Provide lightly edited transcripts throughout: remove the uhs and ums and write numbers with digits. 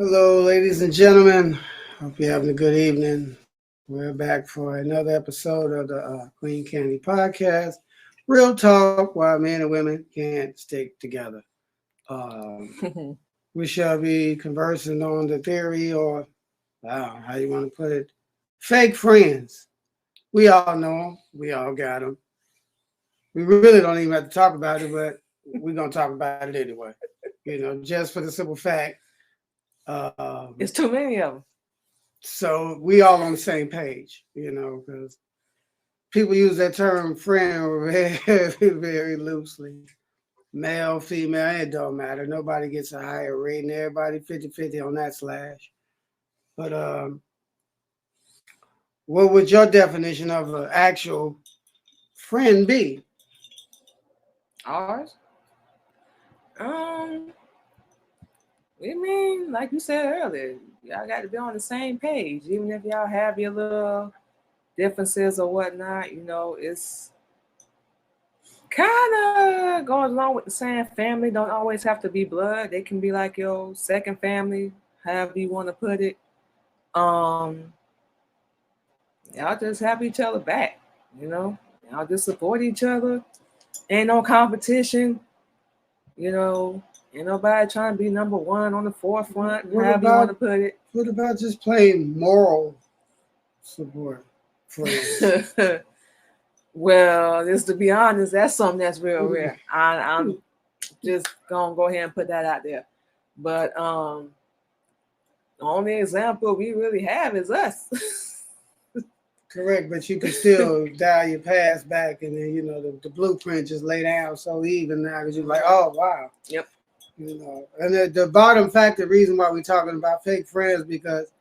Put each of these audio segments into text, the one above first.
Hello, ladies and gentlemen. Hope you're having a good evening. We're back for another episode of the Queen Candy Podcast. Real talk why men and women can't stick together. We shall be conversing on the theory or, how you want to put it, fake friends. We all know them. We all got them. We really don't even have to talk about it, but we're going to talk about it anyway. Just for the simple fact. It's too many of them. So we all on the same page, because people use that term friend very, very loosely. Male, female, it don't matter. Nobody gets a higher rating. Everybody 50-50 on that slash. But what would your definition of an actual friend be? Ours? We mean, like you said earlier, y'all got to be on the same page. Even if y'all have your little differences or whatnot, it's kind of goes along with the same family. Don't always have to be blood. They can be like your second family, however you want to put it. Y'all just have each other back, Y'all just support each other. Ain't no competition, Ain't nobody trying to be number one on the forefront, however you want to put it. What about just plain moral support? Well, just to be honest, that's something that's real rare. I'm just gonna go ahead and put that out there. But the only example we really have is us. Correct, but you can still dial your past back, and then the blueprint just lay down so even now because you're like, oh wow. Yep. And the bottom fact, the reason why we're talking about fake friends, because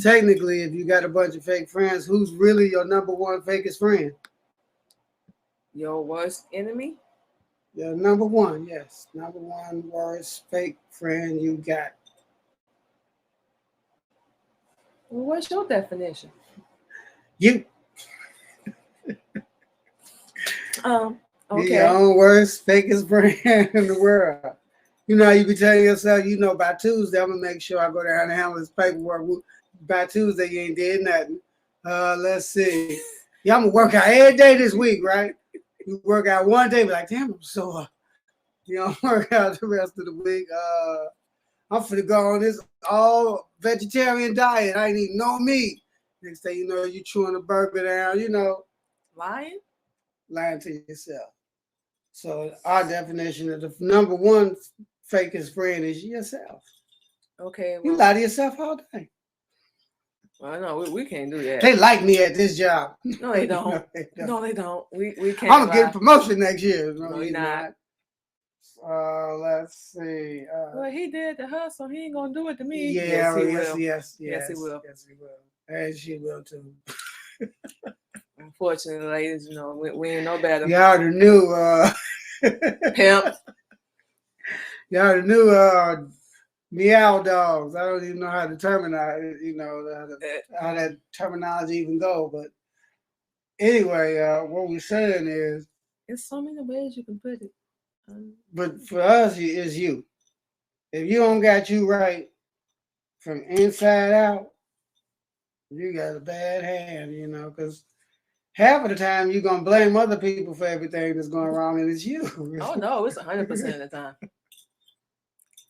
technically, if you got a bunch of fake friends, who's really your number one fakest friend? Your worst enemy? Your number one, yes. Number one worst fake friend you got. Well, what's your definition? You. Okay. Your own worst, fakest friend in the world. You be telling yourself, by Tuesday, I'm going to make sure I go down and handle this paperwork. By Tuesday, you ain't did nothing. Let's see. Yeah, I'm going to work out every day this week, right? You work out one day, be like, damn, I'm sore. You don't work out the rest of the week. I'm finna go on this all vegetarian diet. I ain't eating no meat. Next thing you know, you chewing a burger down, Lying? Lying to yourself. So our definition of the number one fakest friend is yourself. Okay. Well, you lie to yourself all day. Well, no, we can't do that. They like me at this job. No, they don't. No, they don't. We can't. I'm gonna get a promotion next year. No, you're not. Let's see. Well, he did the hustle. He ain't gonna do it to me. Yeah, yes, he will. Yes, he will. Yes, he will. And she will too. Unfortunately, ladies, we ain't no better. Y'all already knew. Pimp. Y'all already knew. Meow dogs. I don't even know how to terminate. How that terminology even go. But anyway, what we're saying is, there's so many ways you can put it. But for us, it's you. If you don't got you right from inside out, you got a bad hand, because half of the time you're going to blame other people for everything that's going wrong, and it's you. Oh, no, it's 100% of the time.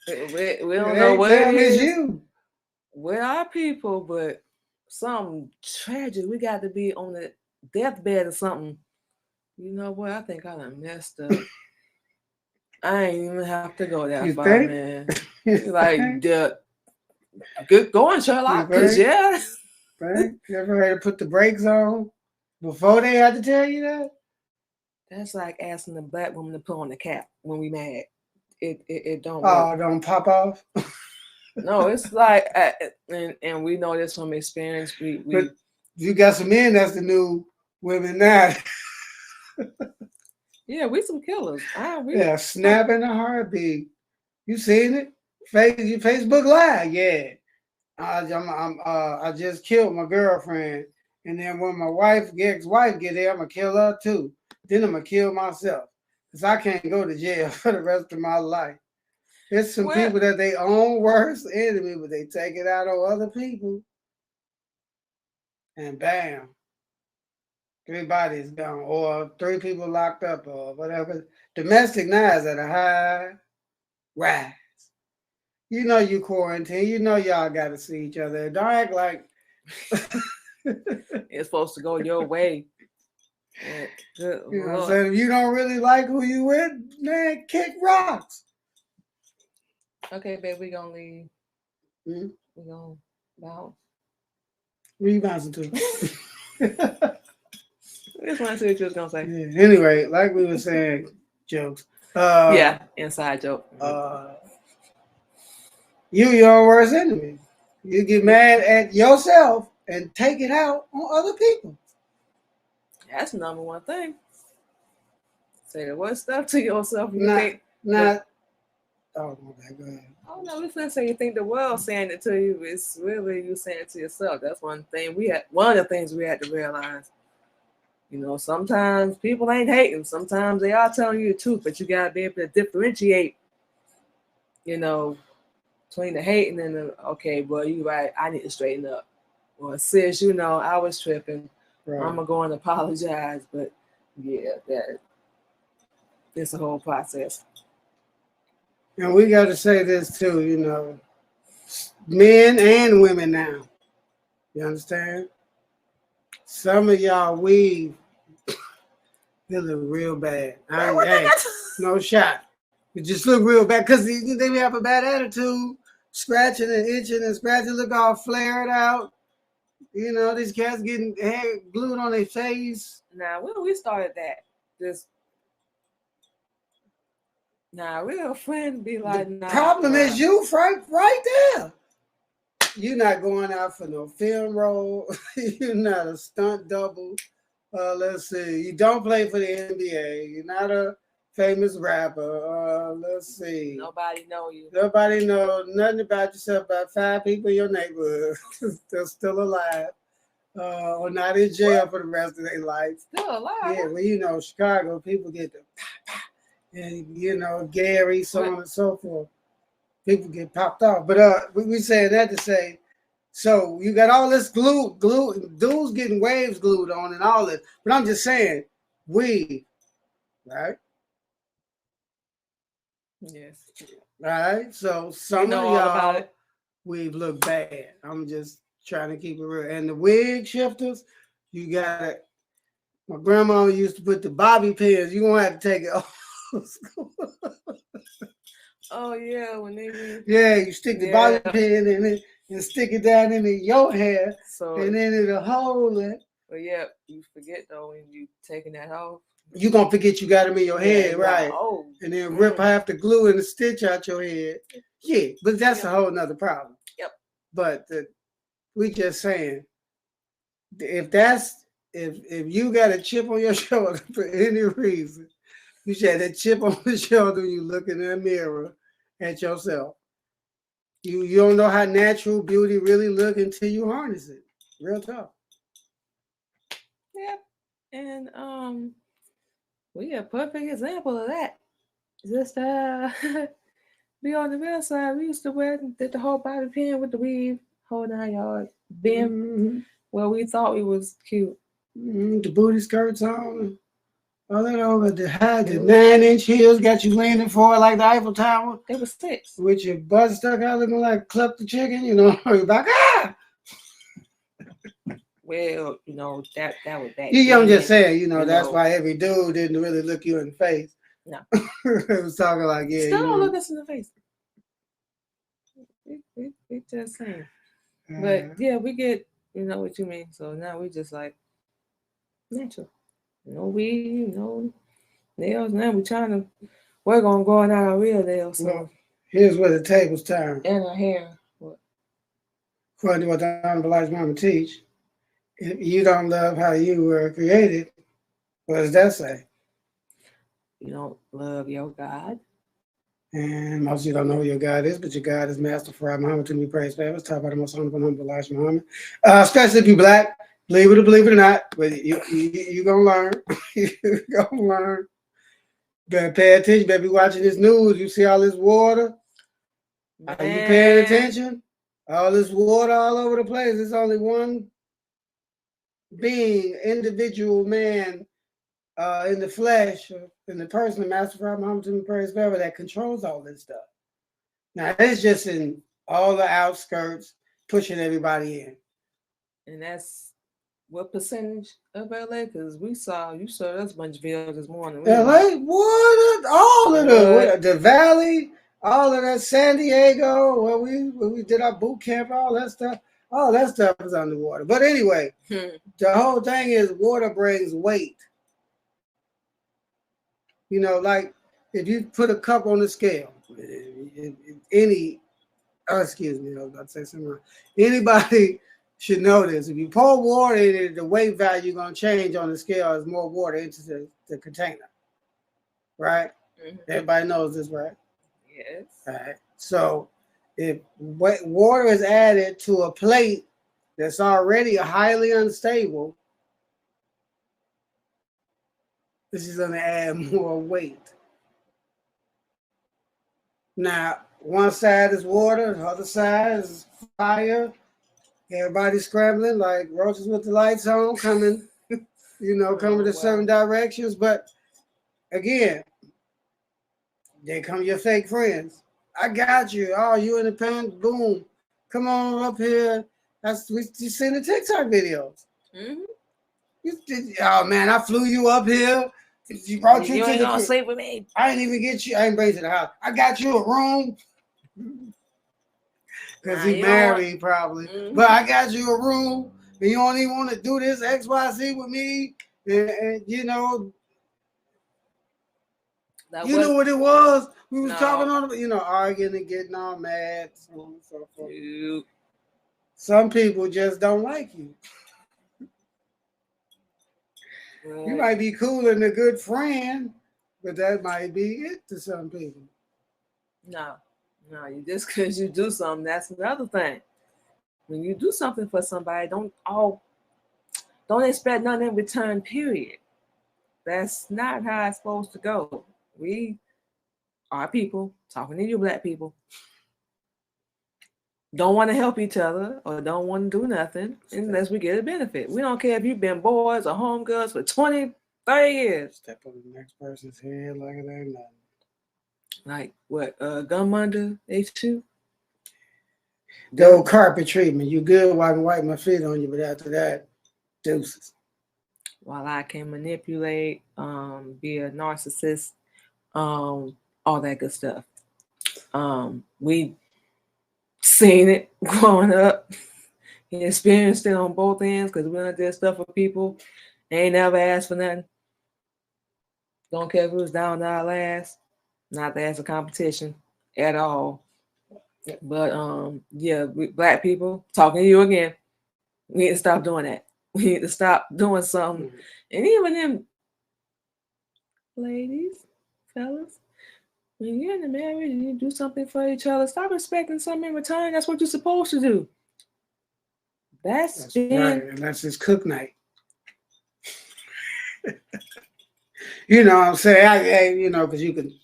We don't know what it is. You. We're our people, but something tragic. We got to be on the deathbed or something. You know what? I think I done messed up. I ain't even have to go that far, man. Like, good going, Sherlock. Because, yeah. Right? You ever had to put the brakes on before they had to tell you that? That's like asking the black woman to put on the cap when we mad. It don't work. Don't pop off? No, it's like, and we know this from experience. But you got some men that's the new women now. Yeah, we some killers. Snap in a heartbeat. You seen it? Facebook Live, yeah. I just killed my girlfriend, and then when my ex-wife get there, I'm gonna kill her too. Then I'm gonna kill myself, because I can't go to jail for the rest of my life. It's some Well, people that they own worst enemy, but they take it out on other people, and bam, 3 bodies gone, or 3 people locked up, or whatever. Domestic now is at a high rise. You know you quarantine. You know y'all got to see each other. Don't act like it's supposed to go your way. Good you know what I'm Lord. saying. If you don't really like who you with, man, kick rocks. Okay, babe, we gonna leave. Hmm? We gonna bounce. What you bouncing to? I just want to see what you was gonna say. Yeah, anyway, like we were saying, jokes. Yeah, inside joke. You your own worst enemy. You get mad at yourself and take it out on other people. That's the number one thing. Say the worst stuff to yourself. You Not, think not. Oh my God, go ahead. oh no, we finna say you think the world saying it to you. It's really you saying it to yourself. That's one thing one of the things we had to realize. You know, sometimes people ain't hating. Sometimes they are telling you the truth, but you gotta be able to differentiate, you know, between the hating and the okay, well, you right, I need to straighten up. Or sis, you know, I was tripping. Right. I'm gonna go and apologize, but yeah, that it's a whole process. And we got to say this too, you know, men and women now. You understand? Some of y'all weave feeling real bad. Hey, no shot. It just look real bad because they have a bad attitude, scratching and itching and scratching, look all flared out. You know, these cats getting hair glued on their face. Now, when we started that, just now, real friend be like, The nah. problem is you, Frank, right there. You're not going out for no film role. You're not a stunt double. Let's see. You don't play for the NBA. You're not a famous rapper. Let's see. Nobody know you. Nobody know nothing about yourself. About 5 people in your neighborhood they're still alive, or not in jail for the rest of their life. Still alive? Yeah, well, you know, Chicago people get the and you know Gary, so on and so forth. People get popped off. But we saying that to say, so you got all this glue, dudes getting waves glued on and all this. But I'm just saying, right? Yes. Right? So some you know of all about y'all it. we've looked bad. I'm just trying to keep it real. And the wig shifters, you got it. My grandma used to put the bobby pins. You won't have to take it off. Oh yeah, when they yeah, you stick the bobby pin in it and stick it down into your hair, so and then it'll hold it. But yeah, you forget though when you taking that off. You gonna forget you got them in your head, right? Oh, and then rip half the glue and the stitch out your head. Yeah, but that's a whole nother problem. Yep. But we just saying, if you got a chip on your shoulder for any reason, you should have that chip on the shoulder when you look in the mirror at yourself. You don't know how natural beauty really look until you harness it. Real tough. Yep. And we a perfect example of that. Just be on the real side. We used to wear the whole body pin with the weave, whole 9 yards, bim. Mm-hmm. Well, we thought we was cute. Mm-hmm. The booty skirts on. Oh, that over the high, the 9-inch heels got you leaning forward like the Eiffel Tower. It was 6. With your butt stuck out looking like Cluck the Chicken, you know, you're like, ah! Well, you know, that was bad. I'm just saying, you know, that's why every dude didn't really look you in the face. No. It was talking like, yeah. Still don't look us in the face. We just saying. But yeah, we get, you know what you mean. So now we just like natural. No weave, no nails. Now we're trying to work on growing out our real nails. So. Well, here's where the table's turned. And our hair. What? According to what the Honorable Elijah Mama teach, if you don't love how you were created, what does that say? You don't love your God. And most of you don't know who your God is, but your God is Master Farad Muhammad, to be praised forever. Talk about the most honorable Elijah Muhammad. Especially if you're black, believe it or not, but you're going to learn. You're going to learn. Better pay attention. Better be watching this news. You see all this water. Are you paying Man. attention? All this water all over the place. There's only one being, individual man in the flesh, in the person, the Master Father Muhammad praise forever, that controls all this stuff. Now it's just in all the outskirts, pushing everybody in. And that's what percentage of LA? Because you showed us a bunch of videos this morning. LA, what? All of the valley, all of that, San Diego, where we did our boot camp, all that stuff is underwater. But anyway, the whole thing is water brings weight. You know, like if you put a cup on the scale, excuse me, I was about to say something wrong. Anybody should know this. If you pour water in it, the weight value going to change on the scale as more water into the container. Right? Mm-hmm. Everybody knows this, right? Yes. All right. So if water is added to a plate that's already highly unstable, this is going to add more weight. Now, one side is water, the other side is fire. Everybody's scrambling like roaches with the lights on, coming to certain directions. But again, they come your fake friends. I got you. Oh, you independent? Boom. Come on up here. We seen the TikTok videos. Mm-hmm. Oh man, I flew you up here. You brought you ain't gonna sleep with me. I didn't even get you. I didn't bring you to the house. I got you a room. Because he married probably. Mm-hmm. But I got you a room and you don't even want to do this XYZ with me. And you know. You knew what it was. We was talking on, arguing and getting all mad, so on and so forth. Dude. Some people just don't like you. Right. You might be cool and a good friend, but that might be it to some people. No, just because you do something, that's another thing. When you do something for somebody, don't expect nothing in return, period. That's not how it's supposed to go. We are people, talking to you black people, don't want to help each other or don't want to do nothing unless we get a benefit. We don't care if you've been boys or homegirls for 20, 30 years. Step on the next person's head like it ain't nothing. Like what? Gummunder H2? The old carpet treatment. You good while I can wipe my feet on you, but after that, deuces. While I can manipulate, be a narcissist, all that good stuff. We seen it growing up, experienced it on both ends because we done did stuff for people, ain't never asked for nothing. Don't care if it was down to our last, not that as a competition at all. But black people, talking to you again, we need to stop doing that. We need to stop doing something. Mm-hmm. And even them ladies, fellas, when you're in a marriage and you do something for each other, stop expecting something in return. That's what you're supposed to do. That's right. Unless it's cook night. You know what I'm saying? Because you can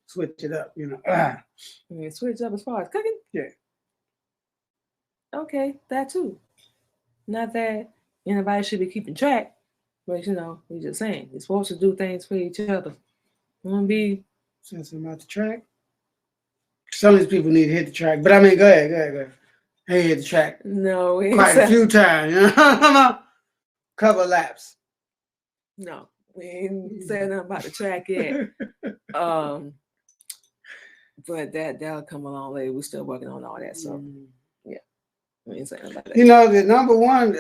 switch it up, You can switch up as far as cooking? Yeah. Okay, that too. Not that anybody should be keeping track, but we're just saying you're supposed to do things for each other. You want to be sensitive about the track. Some of these people need to hit the track, but I mean, go ahead. Hey, hit the track. No, quite a few times. Couple laps. No, we ain't saying nothing about the track yet. But that'll come along later. We're still working on all that stuff. Yeah. We ain't saying nothing about that. The number one,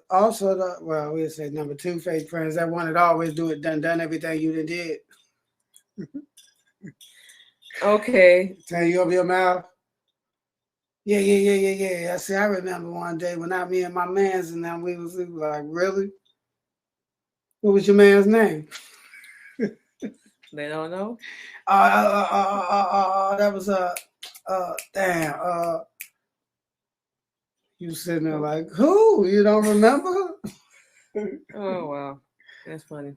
also, we'll say number two, fake friends, that one that always do it, done everything you done did. Okay. Tell you over your mouth. Yeah. I see. I remember one day when me and my mans and them, we was like, really? What was your man's name? They don't know. That was damn. You sitting there like, who? You don't remember? Oh wow, that's funny.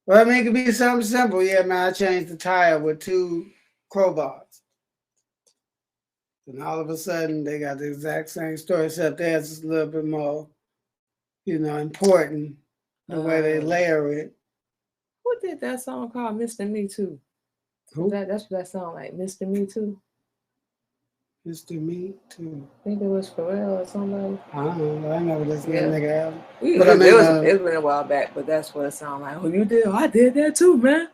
Well, I mean, it could be something simple. Yeah, man, I changed the tire with 2 crowbars. And all of a sudden, they got the exact same story, except theirs is a little bit more, important the way they layer it. Who did that song called Mr. Me Too? Who? That's what that song like, Mr. Me Too. Mr. Me Too. I think it was Pharrell or somebody. I don't know. I never listened to that nigga album. But I mean, it's been a while back, but that's what it sounded like. Oh, you did? Oh, I did that too, man.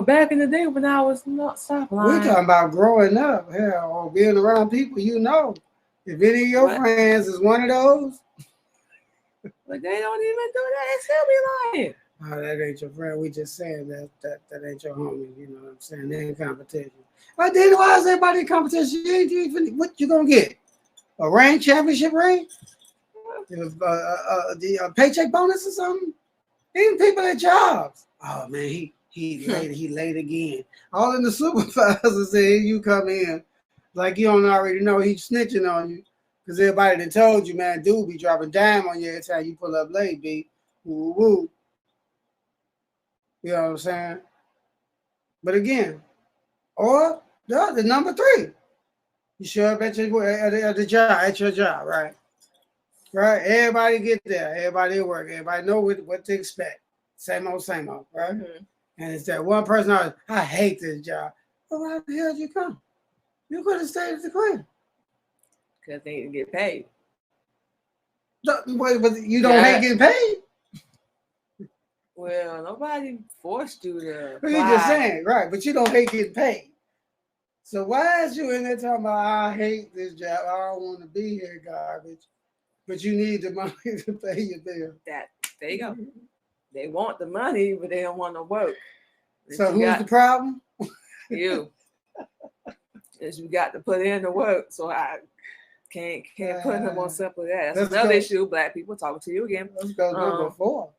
Back in the day when I was not stop lying. We're talking about growing up, hell, or being around people you know. If any of your friends is one of those. But they don't even do that. They still be lying. Oh, that ain't your friend. We just saying that ain't your homie. You know what I'm saying? They in competition. But then why is everybody in competition? You ain't even, what you gonna get? A ring, championship ring? A paycheck bonus or something? Even people at jobs. Oh man, he late again. All in the supervisor said you come in like you don't already know he's snitching on you. Because everybody that told you, man, dude be dropping dime on you every time you pull up late, B. Woo woo. You know what I'm saying? But again, or the number 3. You show up at the job, at your job, right? Right? Everybody get there. Everybody at work. Everybody know what to expect. Same old, right? Mm-hmm. And it's that one person, I hate this job. Well, why the hell did you come? You could have stayed at the crib. Because they didn't get paid. But you don't hate getting paid? Well, nobody forced you to. But you're just saying, right? But you don't hate getting paid. So why is you in there talking about, I hate this job, I don't want to be here, garbage, but you need the money to pay your bill? There you go. They want the money, but they don't want to work. So who's the problem? You. Is you got to put in the work, so I can't put them on simple that. That's another issue. Black people talking to you again. Let's go number 4.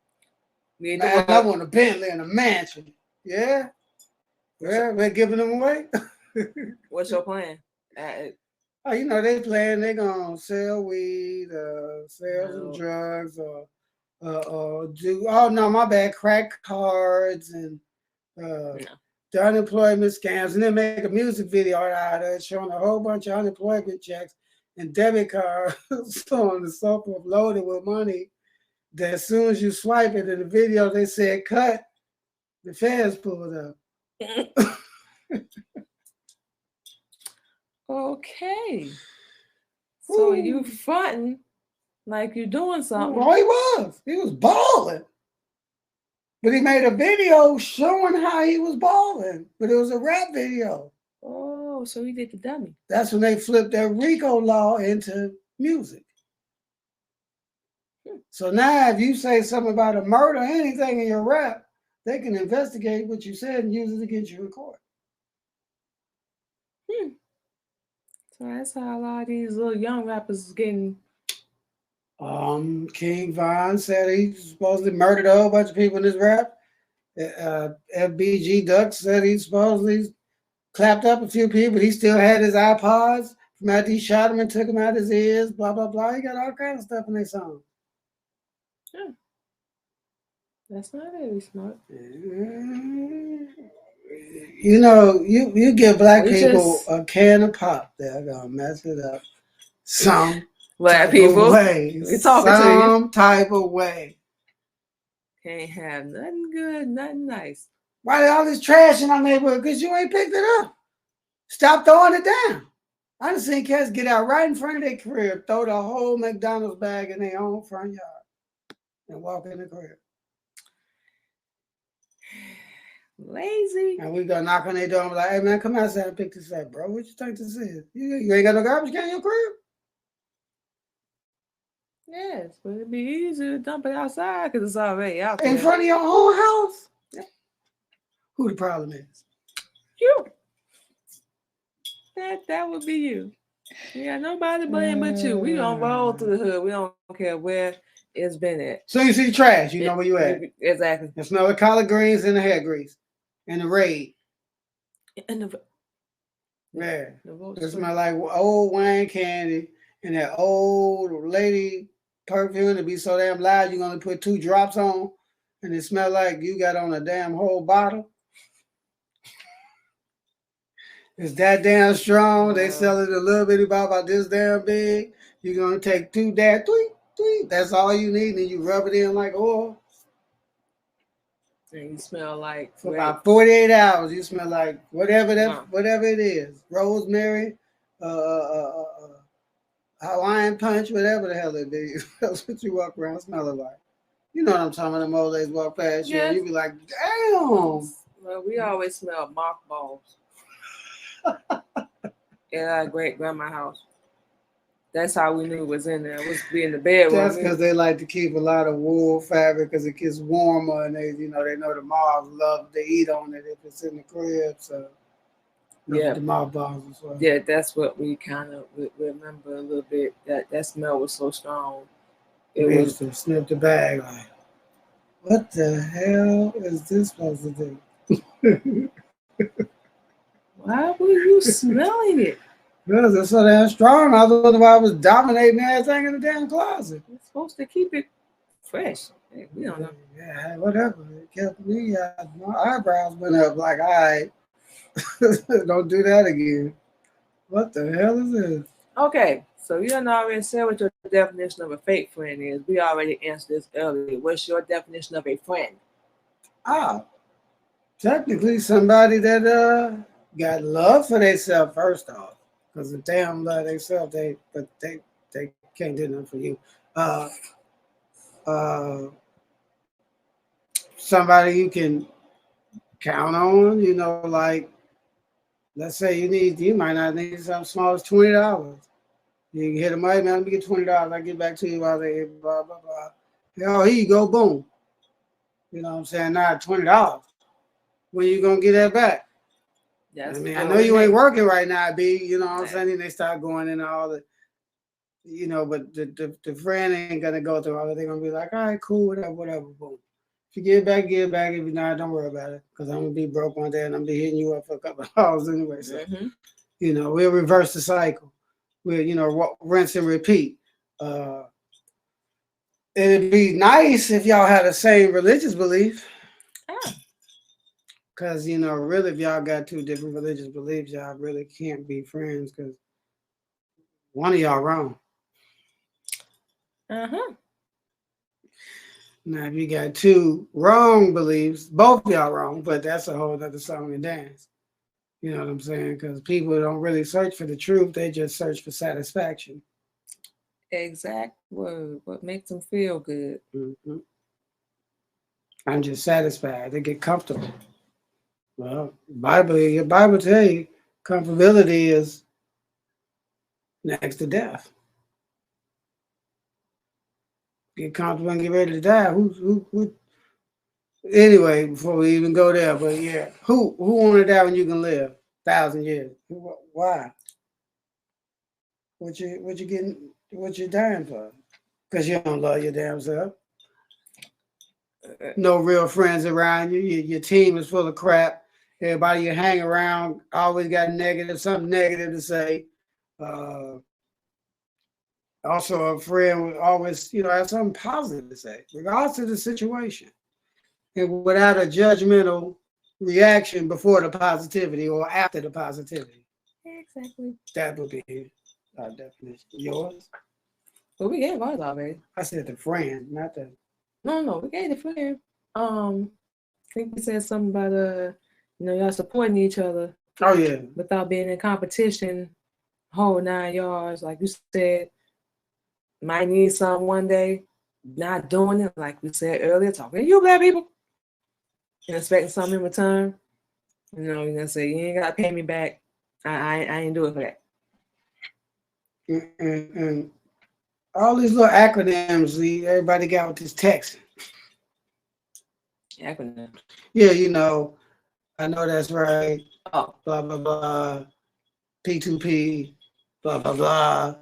Man, I want a Bentley and a mansion. Yeah? Yeah, we're giving them away. What's your plan? Oh, they plan they're going to sell weed, sell some drugs, or do, oh, no, my bad, crack cards and the unemployment scams, and then make a music video out of it showing a whole bunch of unemployment checks and debit cards so on and so forth, loaded with money. That as soon as you swipe it in the video, they said cut, the feds pulled up. Okay. So you fronting like you're doing something. Well, he was balling. But he made a video showing how he was balling. But it was a rap video. Oh, so he did the dummy. That's when they flipped their RICO law into music. So now if you say something about a murder or anything in your rap, they can investigate what you said and use it against you in court. So that's how a lot of these little young rappers is getting. King Von said he supposedly murdered a whole bunch of people in his rap. FBG Duck said he supposedly clapped up a few people. He still had his iPods from after he shot him and took him out his ears, blah, blah, blah. He got all kinds of stuff in their songs. Yeah. That's not very smart. You give black people a can of pop, they're going to mess it up. Some black people, we talking to you. Some type of way. Can't have nothing good, nothing nice. Why did all this trash in our neighborhood? Because you ain't picked it up. Stop throwing it down. I done seen cats get out right in front of their crib, throw the whole McDonald's bag in their own front yard, and walk in the crib. Lazy. And we go knock on their door and be like, hey man, come outside and pick this up, bro. What you think this is? You ain't got no garbage can in your crib? Yes, but it'd be easier to dump it outside because it's already out there. In front of your own house? Yeah. Who the problem is? You. That would be you. Yeah, nobody blame but you. We don't roll through the hood. We don't care where it's been at. So you see trash, you know where you at. Exactly. You smell the collard greens and the hair grease. And the Raid. And the It smell like old wine candy and that old lady perfume to be so damn loud you're gonna put 2 drops on and it smell like you got on a damn whole bottle. It's that damn strong. They Wow. sell it a little bitty bottle about this damn big. You're gonna take two dab, tweet, tweet. That's all you need, and you rub it in like oil. And you smell like For wait. about 48 hours, you smell like Wow. whatever it is, rosemary, Hawaiian punch, whatever the hell it be. That's what you walk around smelling like. You know what I'm talking about? Them old ladies walk past you, and Yes. you be like, "Damn." Well, we always smell mothballs at our great grandma house. That's how we knew it was in there. It was be in the That's bedroom. because they like to keep a lot of wool fabric because it gets warmer, and they know the moths love to eat on it if it's in the crib. So Yeah, the moth balls as well. yeah, that's what we kind of remember a little bit. That smell was so strong. It We was. used to snip the bag like, what the hell is this supposed to do? Why were you smelling it? Because it's so damn strong. I was wondering why I was dominating everything in the damn closet. You're supposed to keep it fresh. Hey, we don't know. Yeah, whatever. It kept me, my eyebrows went up like, all right, don't do that again. What the hell is this? Okay, so you done already said what your definition of a fake friend is. We already answered this earlier. What's your definition of a friend? Ah, technically somebody that got love for themselves first off. Because if they don't love themselves, they can't do nothing for you. Uh, uh, somebody you can count on, like let's say you might not need something small as $20. You can hit them, hey man, let me get $20. I get back to you while they blah blah blah. Oh, here you go, boom. You know what I'm saying? Now $20. When you gonna get that back? That's I mean, I for know you ain't me. working right now, B. You know what I'm Right. saying? And they start going into all but the friend ain't gonna go through all that. They're gonna be like, all right, cool, whatever, boom. If you get it back, get it back. If you're not, don't worry about it. Because I'm gonna be broke one day and I'm gonna be hitting you up for a couple of dollars anyway. So, we'll reverse the cycle. We'll, rinse and repeat. It'd be nice if y'all had the same religious belief. Ah. Because, really, if y'all got two different religious beliefs, y'all really can't be friends because one of y'all wrong. Now, if you got two wrong beliefs, both y'all wrong, but that's a whole other song and dance. You know what I'm saying? Because people don't really search for the truth; they just search for satisfaction. Exact word. What makes them feel good. Mm-hmm. I'm just satisfied. They get comfortable. Well, your Bible tell you comfortability is next to death. Get comfortable and get ready to die. Who? Anyway, before we even go there, but yeah, who want to die when you can live 1,000 years? Why? What you getting? What you dying for? Because you don't love your damn self. No real friends around you. Your team is full of crap. Everybody you hang around always got something negative to say. Uh, Also, a friend would always, have something positive to say, regardless of the situation, and without a judgmental reaction before the positivity or after the positivity. Exactly. That would be our definition. Yours? Well, we gave ours already. I said the friend, not the. No, we gave the friend. I think we said something about y'all supporting each other. Oh yeah. Without being in competition, whole 9 yards, like you said. Might need something one day, not doing it, like we said earlier, talking to you black people, and expecting something in return. You're gonna say, you ain't gotta pay me back. I ain't do it for that. And all these little acronyms everybody got with this text. Acronym. Yeah, I know that's right. Oh. Blah, blah, blah. P2P, blah, blah, blah.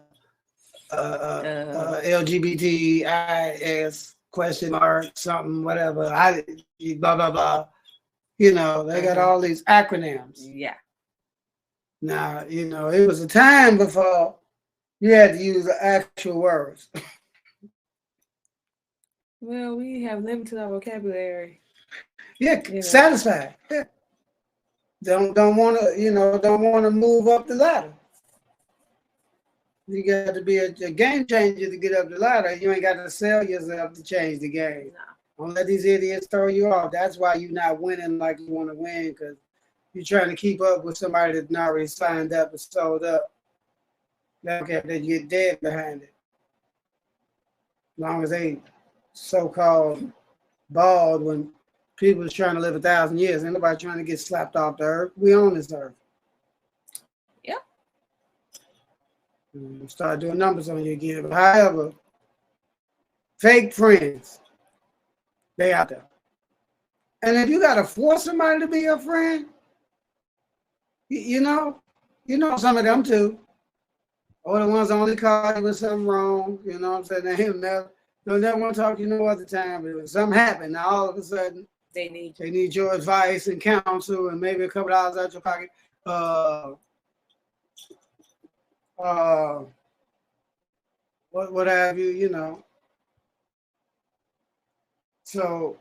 LGBTIS question mark something whatever blah blah blah. They got all these acronyms. Yeah. Now it was a time before you had to use the actual words. Well, we have limited our vocabulary. Yeah, satisfied. Yeah. don't want to, don't want to move up the ladder. You got to be a game changer to get up the ladder. You ain't got to sell yourself to change the game. No. Don't let these idiots throw you off. That's why you're not winning like you want to win, because you're trying to keep up with somebody that's not already signed up and sold up. Okay, they get dead behind it. As long as they so-called bald when people is trying to live 1,000 years. Ain't nobody trying to get slapped off the earth. We own this earth. Yeah. Start doing numbers on you again. But however, fake friends, they out there. And if you gotta force somebody to be your friend, you know some of them too. Or the ones only call you when something wrong. You know what I'm saying? They'll never want to talk to you no other time. But when something happened, now all of a sudden they need your advice and counsel and maybe a couple dollars out your pocket. What have you, So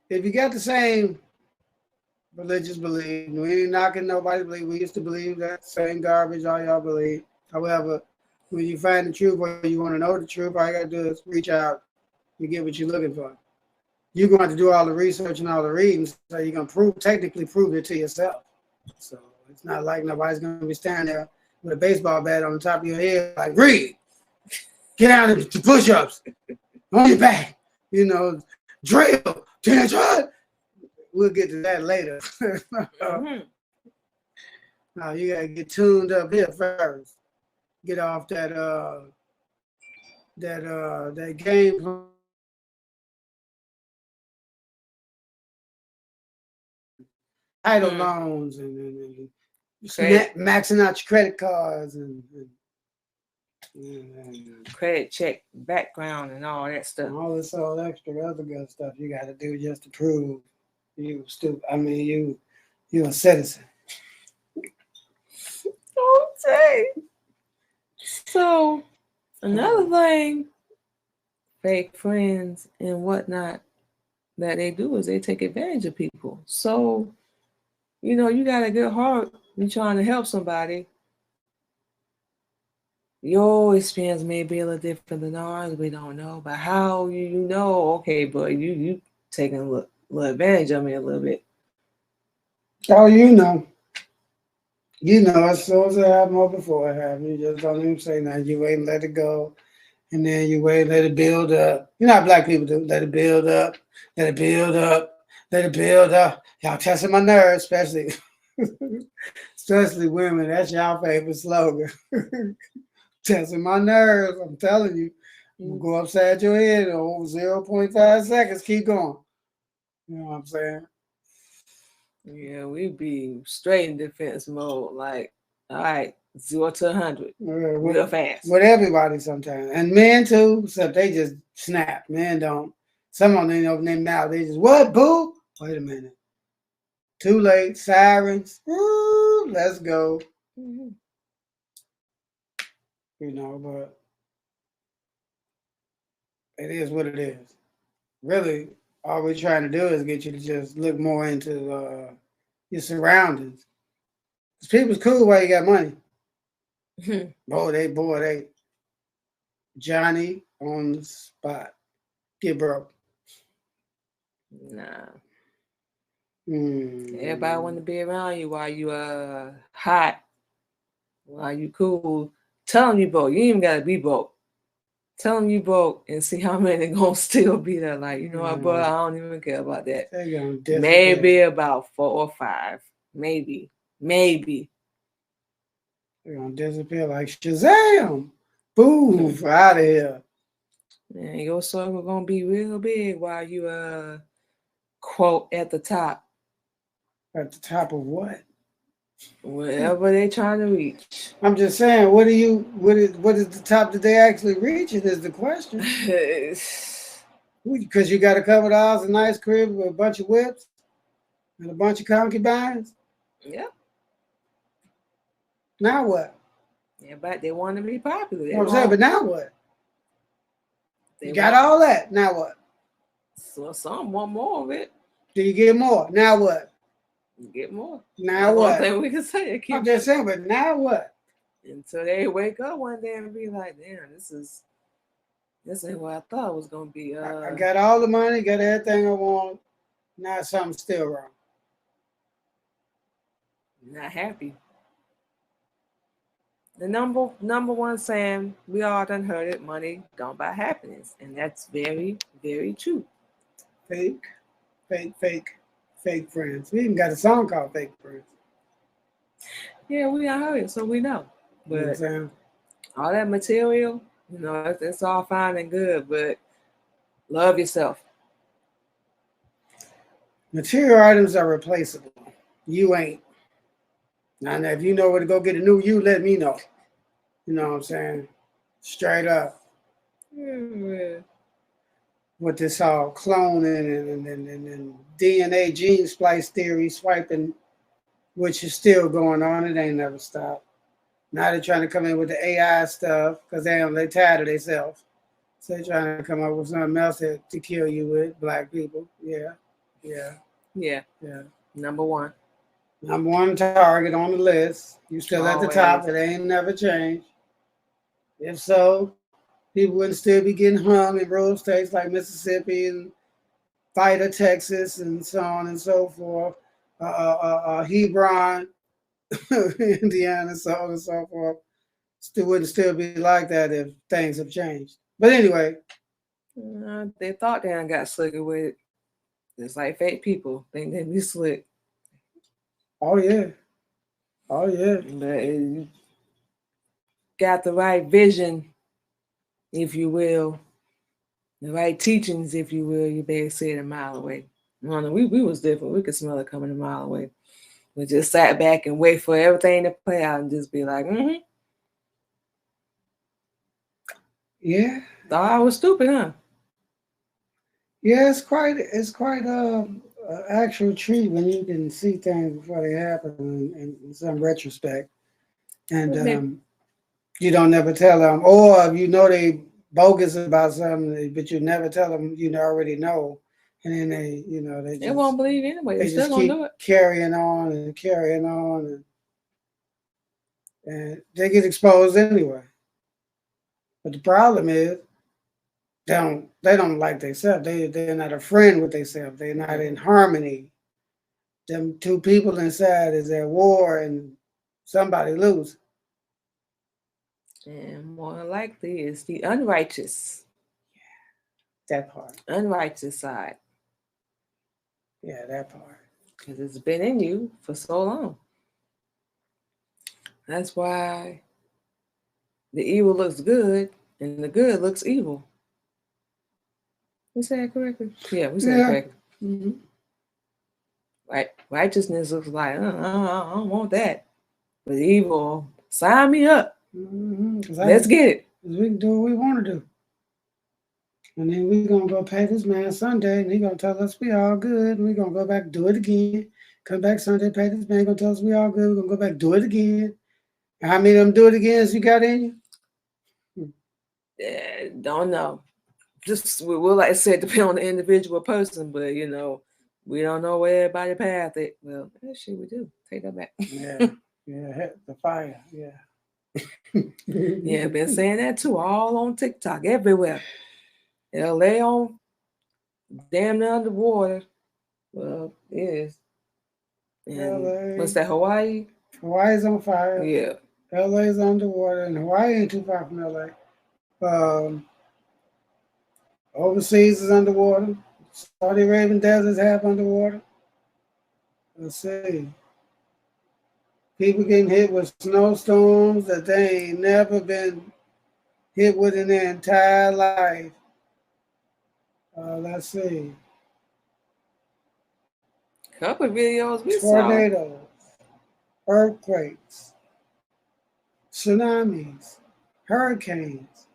if you got the same religious belief, we ain't knocking nobody's belief. We used to believe that same garbage all y'all believe. However, when you find the truth or you want to know the truth, all you got to do is reach out and get what you're looking for. You're going to have to do all the research and all the reading, so you're going to technically prove it to yourself. So it's not like nobody's going to be standing there with a baseball bat on the top of your head like, read, get out of the push-ups, on your back, drill, 10 try. We'll get to that later. No, you got to get tuned up here first. Get off that game. Title loans and maxing out your credit cards and credit check background and all that stuff. And all this all extra other good stuff you got to do just to prove you stupid. I mean, you a citizen. Okay. So another thing, fake friends and whatnot that they do is they take advantage of people. So, you got a good heart. You're trying to help somebody. Your experience may be a little different than ours. We don't know. But how you know, okay, but you taking a little advantage of me a little bit. Oh, you know, as soon as it happened or before it happened, you just don't even say nothing. You wait and let it go. And then you wait and let it build up. You know how black people do. Let it build up. Let it build up. Let it build up. Y'all testing my nerves, especially women. That's y'all favorite slogan. Testing my nerves. I'm telling you. You go upside your head over 0.5 seconds. Keep going. You know what I'm saying? Yeah, we be straight in defense mode. Like, all right, 0 to 100 real fast. With everybody sometimes. And men too, except they just snap. Men don't. Some of them ain't open their mouth. They just, what, boo? Wait a minute. Too late. Sirens. Ooh, let's go. Mm-hmm. But it is what it is. Really, all we're trying to do is get you to just look more into your surroundings. Because people's cool while you got money. Boy, Johnny on the spot. Get broke. Nah. Everybody want to be around you while you hot, while you cool. Tell them you broke. You ain't even gotta be broke. Tell them you broke and see how many gonna still be there. Like, you know what, bro? I don't even care about that. Maybe about 4 or 5. Maybe. They're gonna disappear like Shazam. Boom, out of here. And your circle gonna be real big while you quote at the top. At the top of what? Wherever they trying to reach. I'm just saying, what is the top that they actually reaching is the question. Because you got a couple of hours, a nice crib with a bunch of whips and a bunch of concubines. Yeah. Now what? Yeah, but they want to be popular. You know what I'm saying? But now what? You got all that. Now what? So some want more of it. Do you get more? Now what? Get more. Now One what? thing we can say, it I'm keeps just saying, but now what? until they wake up one day and be like, damn, this ain't what I thought it was gonna be. I got all the money, got everything I want. Now something's still wrong. Not happy. The number one saying we all done heard it: money don't buy happiness, and that's very very true. Fake, fake friends. We even got a song called Fake Friends. Yeah, we all heard it, so we know. You know what I'm But saying? all that material, it's all fine and good, but love yourself. Material items are replaceable. You ain't. Now, if you know where to go get a new you, let me know. You know what I'm saying? Straight up. Yeah. With this all cloning and DNA gene splice theory swiping, which is still going on. It ain't never stopped. Now they're trying to come in with the AI stuff because they tired of themselves. So they're trying to come up with something else to kill you with, black people. Yeah, yeah, Yeah. yeah. Number one. Number one target on the list. You still at the top. Always. It ain't never changed. If so, people wouldn't still be getting hung in rural states like Mississippi and Fighter, Texas, and so on and so forth. Hebron, Indiana, so on and so forth. Still wouldn't still be like that if things have changed. But anyway, They thought they done got slicker with it. It's like fake people think they be slick. oh yeah, oh yeah. But you got the right vision, if you will, the right teachings, if you will, you better see it a mile away. No, we was different. We could smell it coming a mile away. We just sat back and wait for everything to play out and just be like, Yeah. Thought I was stupid, huh? Yeah, it's quite actual treat when you can see things before they happen in some retrospect, and you don't never tell them, or if you know they bogus about something, but you never tell them you already know, and then They won't believe anyway. They still just gonna keep do it. carrying on, and they get exposed anyway. But the problem is they don't like themselves. They're not a friend with themselves. They're not in harmony. Them two people inside is at war, and somebody lose. And more likely it's the unrighteous, That part. unrighteous side. Yeah, that part. Because it's been in you for so long. That's why the evil looks good and the good looks evil. We said it correctly? Yeah, we said it Yeah. correctly. Mm-hmm. Right? Righteousness looks like, I don't want that. But evil, sign me up. Mm-hmm. Let's get it. We can do what we want to do. And then we're going to go pay this man Sunday, and he's going to tell us we all good. And we're going to go back, do it again. Come back Sunday, pay this man, going to tell us we all good. We're going to go back, do it again. And how many of them do it again as you got in you? Don't know. Just, we will, like I said, depend on the individual person, but, we don't know where everybody path it. Well, actually, we do. Take that back. Yeah, the fire, yeah. Yeah, been saying that too, all on TikTok, everywhere. LA on damn near underwater. Well, it is. And LA. what's that, Hawaii? Hawaii's on fire. Yeah. LA's underwater, and Hawaii ain't too far from LA. Overseas is underwater. Saudi Arabian desert's half underwater. Let's see. People getting hit with snowstorms that they ain't never been hit with in their entire life. Let's see. Couple videos we Tornadoes, earthquakes, tsunamis, hurricanes.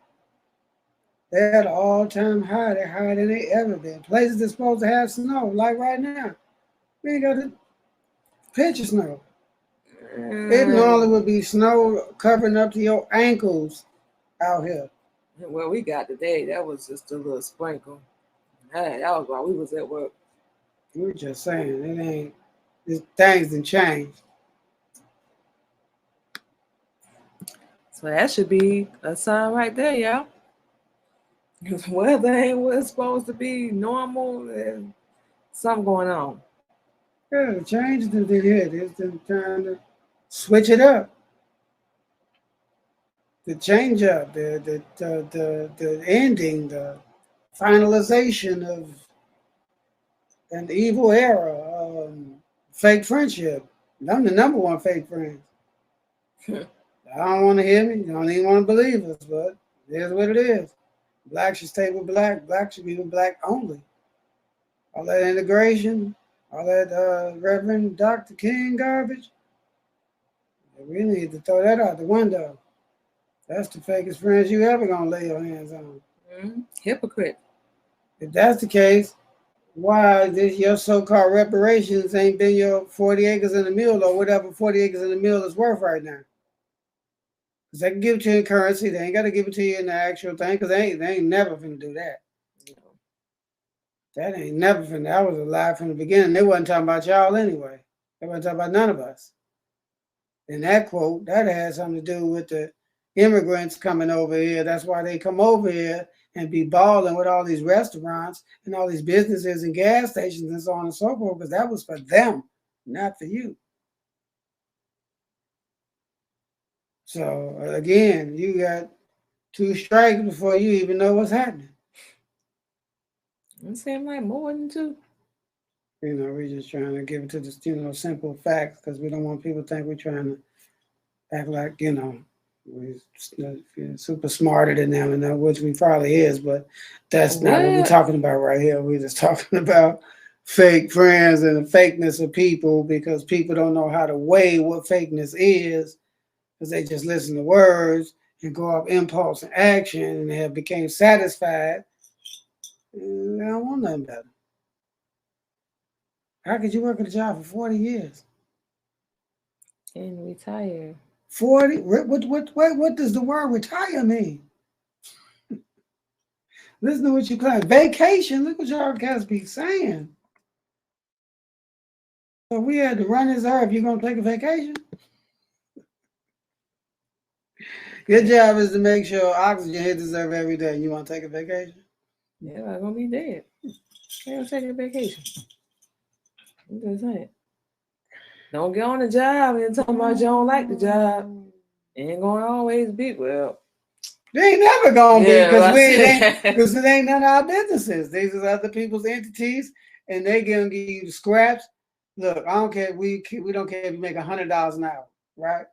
They're at an all-time high. They're higher than they ever been. Places that's supposed to have snow, like right now. We ain't got a pitch of snow. It normally would be snow covering up to your ankles out here. Well, we got today. That was just a little sprinkle. That was while we was at work. We're just saying, it ain't. Things done changed. So that should be a sign right there, y'all. Because weather ain't what it's supposed to be normal, and something going on. Yeah, the changes that they did is them trying to switch it up. The change up, the ending, the finalization of an evil era, fake friendship. I'm the number one fake friend. I don't want to hear me. You don't even want to believe us, but it is what it is. Black should stay with black. Black should be with black only. All that integration, all that Reverend Dr. King garbage, we need to throw that out the window. That's the fakest friends you ever gonna lay your hands on. Hypocrite. If that's the case, why this your so-called reparations ain't been your 40 acres and a mule or whatever 40 acres and a mule is worth right now? Because they can give it to you in currency. They ain't got to give it to you in the actual thing because they ain't never finna do that. That ain't never finna. That was a lie from the beginning. They wasn't talking about y'all anyway. They wasn't talking about none of us. And that quote, that had something to do with the immigrants coming over here. That's why they come over here and be balling with all these restaurants and all these businesses and gas stations and so on and so forth, because that was for them, not for you. So again, you got 2 strikes before you even know what's happening. It seems like more than 2. We're just trying to give it to the simple facts because we don't want people to think we're trying to act like we're super smarter than them, and which we probably is, but that's not what we're talking about right here. We're just talking about fake friends and the fakeness of people because people don't know how to weigh what fakeness is because they just listen to words and go off impulse and action and they have became satisfied. And they don't want nothing better. How could you work at a job for 40 years? And retire. 40? What does the word retire mean? Listen to what you claim. Vacation. Look what y'all guys be saying. So we had to run this earth. You're going to take a vacation? Your job is to make sure oxygen hits this earth every day. You want to take a vacation? Yeah, I'm going to be dead. I'm going to take a vacation. I'm just saying. Don't get on the job and talk about you don't like the job. Ain't going to always be, well. They ain't never going to be because it ain't none of our businesses. These are other people's entities and they going to give you the scraps. Look, I don't care. We don't care if you make $100 an hour, right?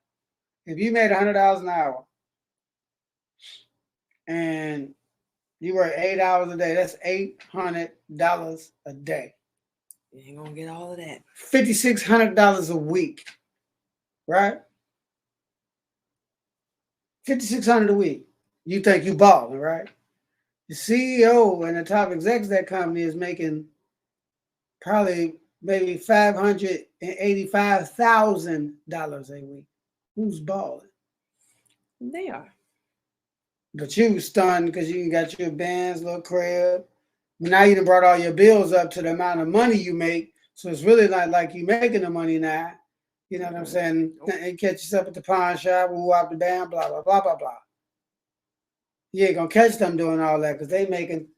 If you made $100 an hour and you work 8 hours a day, that's $800 a day. You ain't gonna get all of that. $5,600 a week, right? $5,600 a week. You think you balling, right? The CEO and the top execs of that company is making probably maybe $585,000 a week. Who's balling? They are. But you stunned because you got your Benz, little crib. Now you done brought all your bills up to the amount of money you make. So it's really not like you making the money now. You know what I'm saying? And catch yourself at the pawn shop, woo up the band, blah, blah, blah, blah, blah. You ain't going to catch them doing all that because they making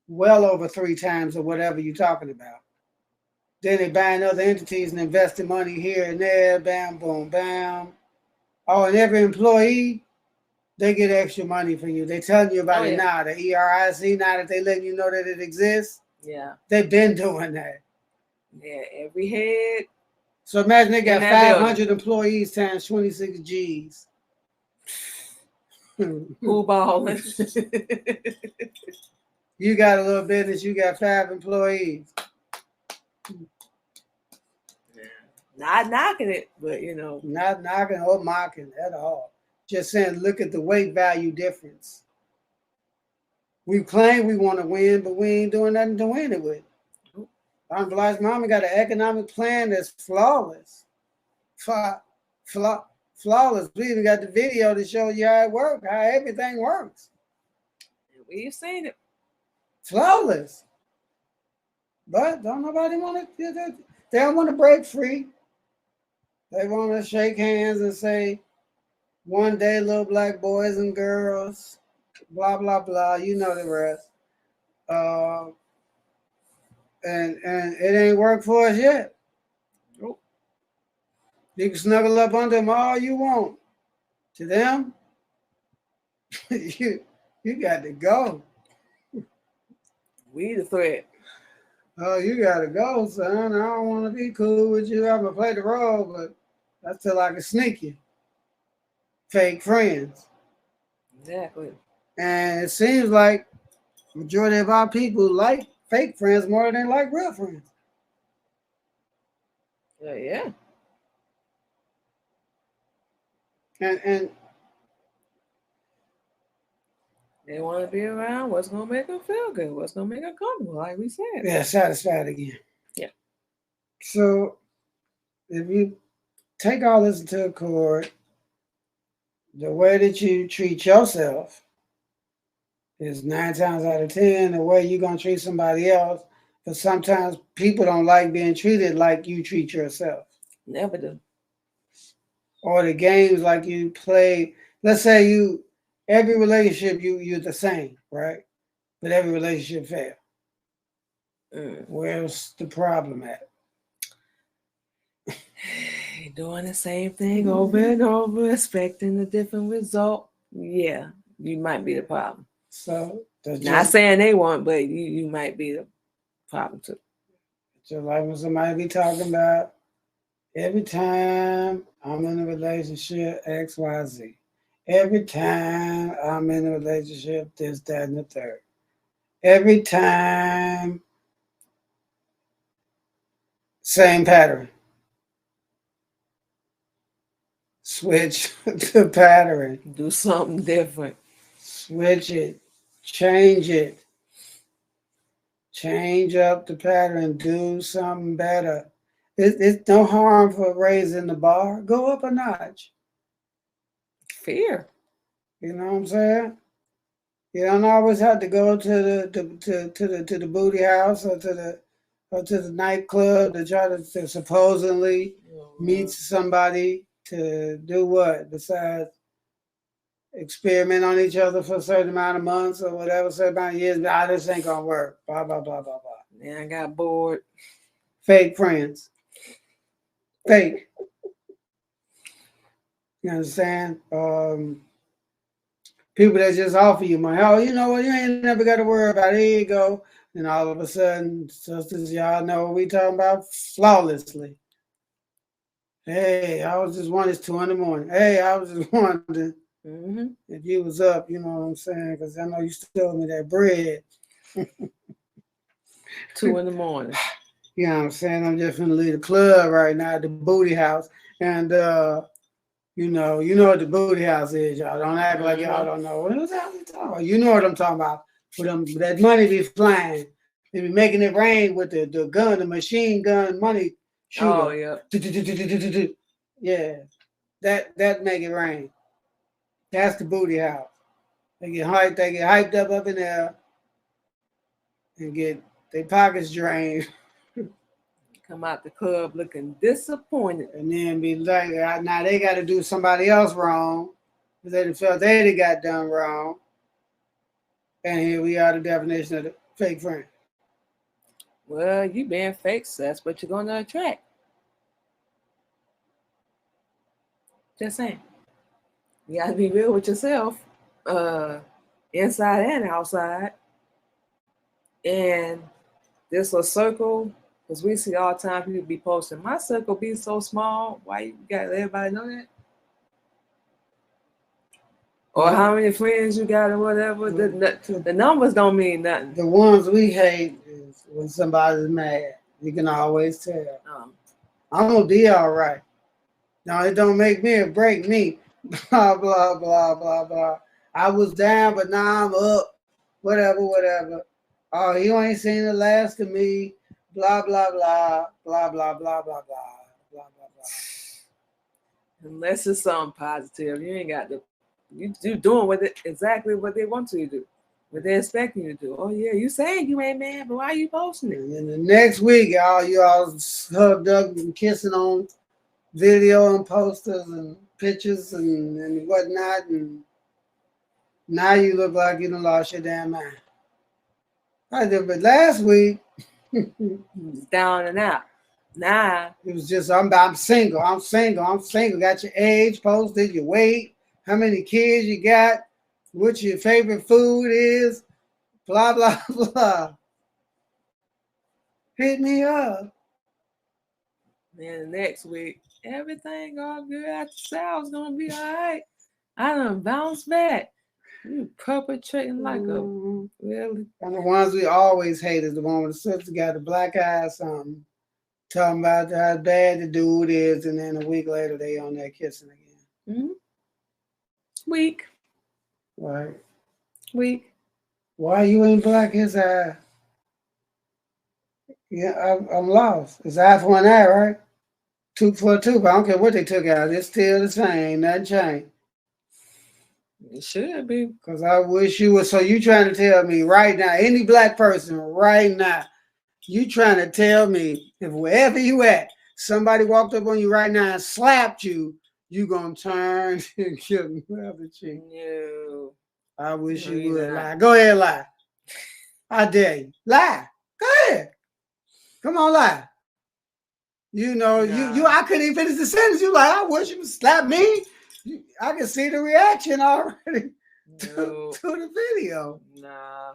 well over 3 times of whatever you're talking about. Then they buying other entities and investing money here and there, bam, boom, bam. Oh, and every employee, they get extra money from you. They telling you about it now. The ERIC, now that they letting you know that it exists. Yeah. They've been doing that. Yeah, every head. So imagine they got 500 employees times 26 G's. Who balling? You got a little business, you got 5 employees. Not knocking it, but Not knocking or mocking at all. Just saying, look at the weight value difference. We claim we want to win, but we ain't doing nothing to win it with. Aunt Bly's mama got an economic plan that's flawless. Flawless. We even got the video to show you how it works, how everything works. We've seen it. Flawless. But don't nobody want to. They don't want to break free. They want to shake hands and say, one day, little black boys and girls, blah, blah, blah. You know the rest. Uh, and it ain't worked for us yet. Nope. You can snuggle up under them all you want. To them, you got to go. We the threat. Oh, you got to go, son. I don't want to be cool with you. I'm going to play the role, but that's till I can sneak you. Fake friends. Exactly. And it seems like majority of our people like fake friends more than like real friends. Yeah. And They want to be around what's going to make them feel good, what's going to make them comfortable, like we said. yeah, satisfied again. Yeah. So if you take all this into accord, the way that you treat yourself is 9 times out of 10 the way you're going to treat somebody else. But sometimes people don't like being treated like you treat yourself. Never do. Or the games like you play. Let's say every relationship you're the same, right? But every relationship fails. Where's the problem at? Doing the same thing over and over, expecting a different result. Yeah, you might be the problem. So not saying they won't, but you might be the problem too. Just like when somebody be talking about every time I'm in a relationship, XYZ. Every time I'm in a relationship, this, that, and the third. Every time, same pattern. Switch the pattern. Do something different. Switch it. Change it. Change up the pattern. Do something better. It's no harm for raising the bar. Go up a notch. Fear. You know what I'm saying? You don't always have to go to the booty house or to the nightclub to try to supposedly meet somebody to do what besides experiment on each other for a certain amount of months or whatever, certain amount of years. This ain't gonna work. Blah blah blah blah blah. Yeah, I got bored. Fake friends. Fake. You understand? People that just offer you money. Oh, you know what? You ain't never got to worry about it. Here you go. And all of a sudden, sisters, y'all know what we talking about flawlessly. Hey, I was just wondering, it's 2 a.m. Hey, I was just wondering if you was up, you know what I'm saying? Because I know you stole me that bread. 2 a.m. You know what I'm saying? I'm just finna leave the club right now at the booty house. And you know what the booty house is, y'all. Don't act like y'all don't know. What was that we talking about? You know what I'm talking about. With that money be flying. They be making it rain with the gun, the machine gun money shooter. Oh, yeah. Yeah. That make it rain. That's the booty house. They get hyped up in there and get their pockets drained. Come out the club looking disappointed. And then be like, now they got to do somebody else wrong because they felt they got done wrong. And here we are, the definition of the fake friend. Well, you being fake, so that's what you're going to attract. Just saying. You got to be real with yourself, inside and outside. And this a circle, because we see all the time people be posting, my circle be so small, why you got to let everybody know that? Or how many friends you got or whatever. The numbers don't mean nothing. The ones we hate is when somebody's mad. You can always tell. I'm going to be all right. Now, it don't make me or break me. Blah, blah, blah, blah, blah. I was down, but now I'm up. Whatever. Oh, you ain't seen the last of me. Blah, blah, blah. Blah, blah, blah, blah, blah. Blah, blah, blah. Unless it's something positive. You ain't got to. You doing with it exactly what they want you to do. But they're expecting you to do. Oh yeah, you saying you ain't mad, but why you posting it? And then the next week, you all hugged up and kissing on video and posters and pictures and whatnot. And now you look like you done lost your damn mind. I did, but last week, It's down and out. Nah. it was just, I'm single. I'm single. I'm single. Got your age posted, your weight, how many kids you got, what your favorite food is, blah, blah, blah. Hit me up. Then the next week, everything all good. I said I was gonna be all right. I done bounced back. You perpetrating like a really. And the ones we always hate is the one with the sister got the black eye or something, talking about how bad the dude is, and then a week later they on there kissing again. Mm-hmm. Weak. Right. Weak. Why you ain't black his eye? Yeah, I'm lost. It's eye for an eye, right? 2 for a 2, but I don't care what they took out. It's still the same. Nothing changed. It should be. Because I wish you were. So you trying to tell me right now, any black person right now, you trying to tell me if wherever you at, somebody walked up on you right now and slapped you, you going to turn and give them the other cheek? No. I wish No, you you're would not. lie. Go ahead, lie. I dare you. Lie. Go ahead. Come on, lie. You know, Nah. I couldn't even finish the sentence. You like, I wish you would slap me. I can see the reaction already to the video. Nah.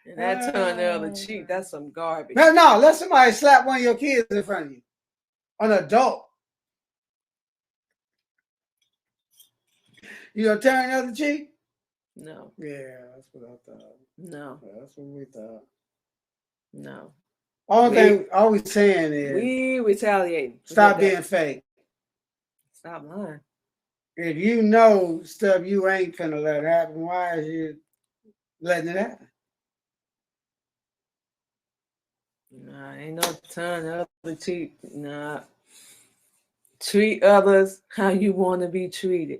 And that turn the other cheek, that's some garbage. No, let somebody slap one of your kids in front of you. An adult. You gonna turn the other cheek? No. Yeah, that's what I thought. No. That's what we thought. No. All we saying is we retaliating. Stop being fake. Stop lying. If you know stuff you ain't finna let happen, why is you letting it happen? Nah, ain't no turn the other cheek. Nah. Treat others how you want to be treated.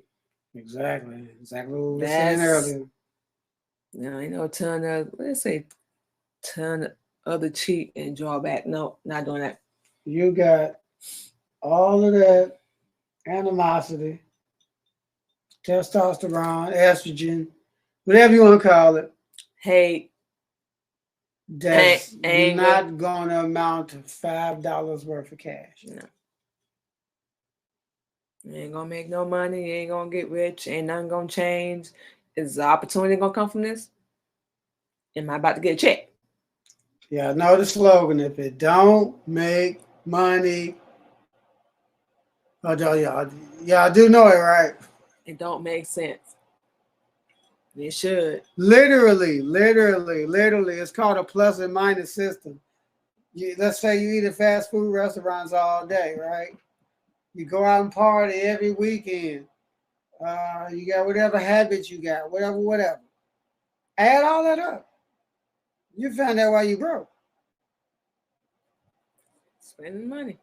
Exactly. Exactly what we were saying earlier. No, ain't no turn the, let's say, turn the other cheek and draw back. No, not doing that. You got all of that animosity, testosterone, estrogen, whatever you want to call it. Hate. That's anger. Not going to amount to $5 worth of cash. No. You ain't going to make no money. You ain't going to get rich. Ain't nothing going to change. Is the opportunity going to come from this? Am I about to get a check? Yeah, I know the slogan. If it don't make money, y'all do know it, right? It don't make sense. It should. Literally, it's called a plus and minus system. Let's say you eat at fast food restaurants all day, right? You go out and party every weekend. You got whatever habits you got, whatever. Add all that up. You find out why you broke. Spending money.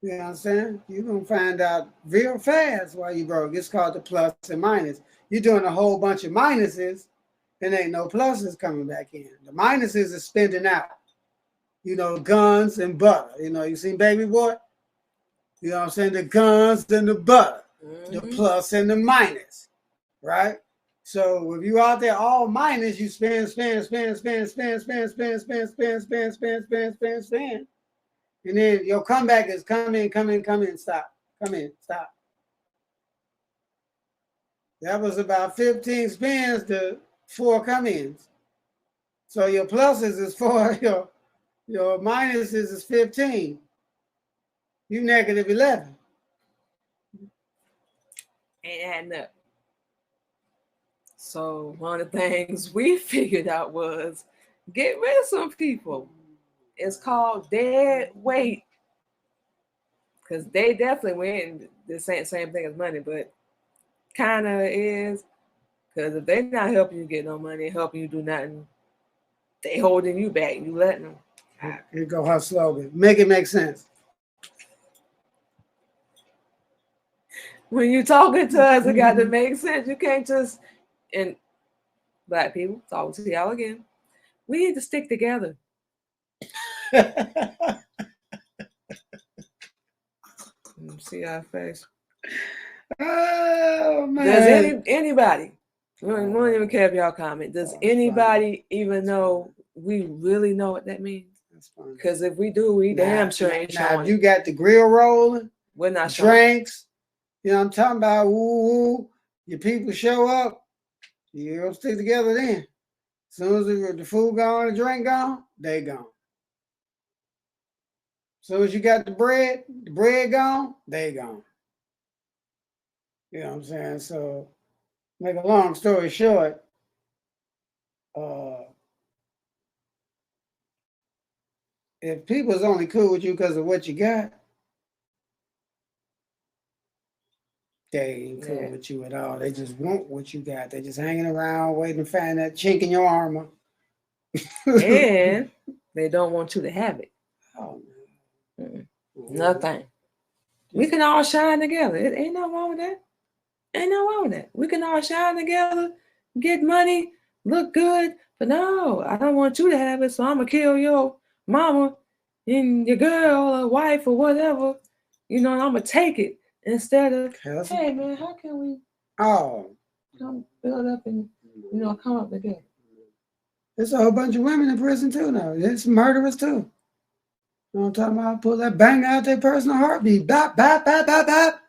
You know what I'm saying? You're going to find out real fast why you broke. It's called the plus and minus. You're doing a whole bunch of minuses and ain't no pluses coming back in. The minuses is spending out. You know, guns and butter. You know, you seen Baby Boy? You know what I'm saying? The guns and the butter. The plus and the minus. Right? So if you out there all minus, you spend. And then your comeback is come in, stop. Come in, stop. That was about 15 spins to 4 come-ins. So your pluses is 4, your minuses is 15. You negative 11. Ain't adding up. So one of the things we figured out was get rid of some people. It's called dead weight. Because they definitely win the same thing as money, but kind of is. Because if they're not helping you get no money, helping you do nothing, they holding you back. You letting them. Here go her slogan. Make it make sense. When you're talking to us, it got to make sense. You can't just And black people, talking to y'all again. We need to stick together. See our face. Oh man. Does anybody? We don't even care if y'all comment. Does anybody even know we really know what that means? Because if we do, we damn sure ain't showing. If you got the grill rolling, we're not drinks. You know what I'm talking about? Ooh, your people show up, you gonna stick together then. As soon as the food gone, the drink gone, they gone. As soon as you got the bread gone, they gone. You know what I'm saying? So, make a long story short, if people's only cool with you because of what you got, they ain't cool with you at all. They just want what you got. They just hanging around waiting to find that chink in your armor. And they don't want you to have it. Oh, man. Nothing. We can all shine together. It ain't nothing wrong with that. Ain't nothing wrong with that. We can all shine together, get money, look good. But no, I don't want you to have it, so I'm going to kill your mama and your girl or wife or whatever. You know, I'm going to take it instead of, hey, man, how can we come build up and, you know, come up together? There's a whole bunch of women in prison, too, now. It's murderers, too. You know what I'm talking about? Pull that bang out their personal heartbeat. Bop, bop, bop, bop, bop.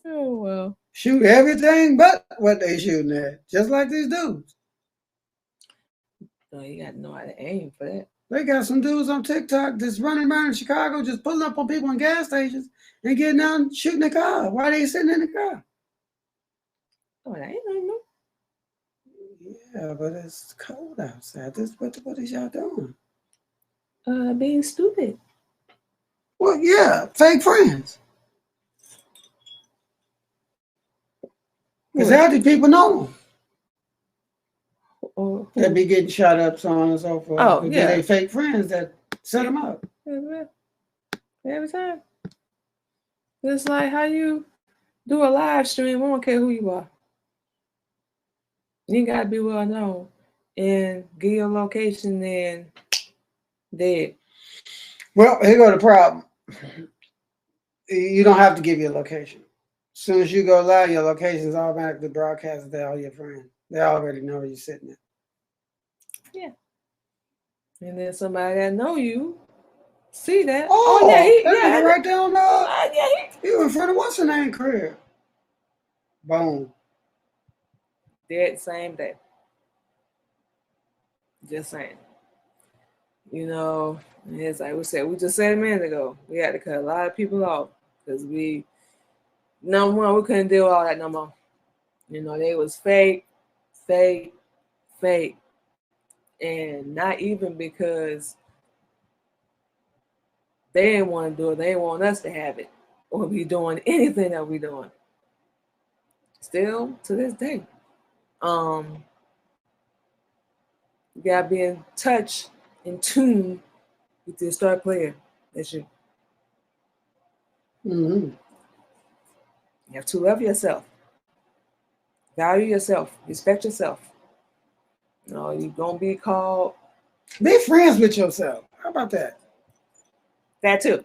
Oh, well. Shoot everything but what they shooting at. Just like these dudes. No, you got to know how to aim for that. They got some dudes on TikTok just running around in Chicago, just pulling up on people in gas stations and getting out and shooting the car. Why they sitting in the car? Oh, I ain't know. Yeah, but it's cold outside. What is y'all doing? Being stupid. Well, yeah, fake friends. Because how do people know them? That be getting shot up, so on and so forth. Oh, yeah. They fake friends that set them up. Every time. It's like how you do a live stream. I don't care who you are. You got to be well known and give your location and dead. Well, here go the problem. You don't have to give your location. As soon as you go live, your location is automatically broadcasted to all your friends. They already know where you're sitting at. Yeah. And then somebody that know you see that. Oh yeah, right down he was in front of what's her name crib. Boom. Dead same day. Just saying. You know, it's like we said, we just said a minute ago, we had to cut a lot of people off because number one, we couldn't deal with all that no more. You know, they was fake, and not even because they didn't want to do it, they didn't want us to have it or be doing anything that we doing. Still to this day, you gotta be in touch, in tune with your star player. That's you. Mm-hmm. You have to love yourself, value yourself, respect yourself. You know, you're gonna be called. Be friends with yourself. How about that? That too.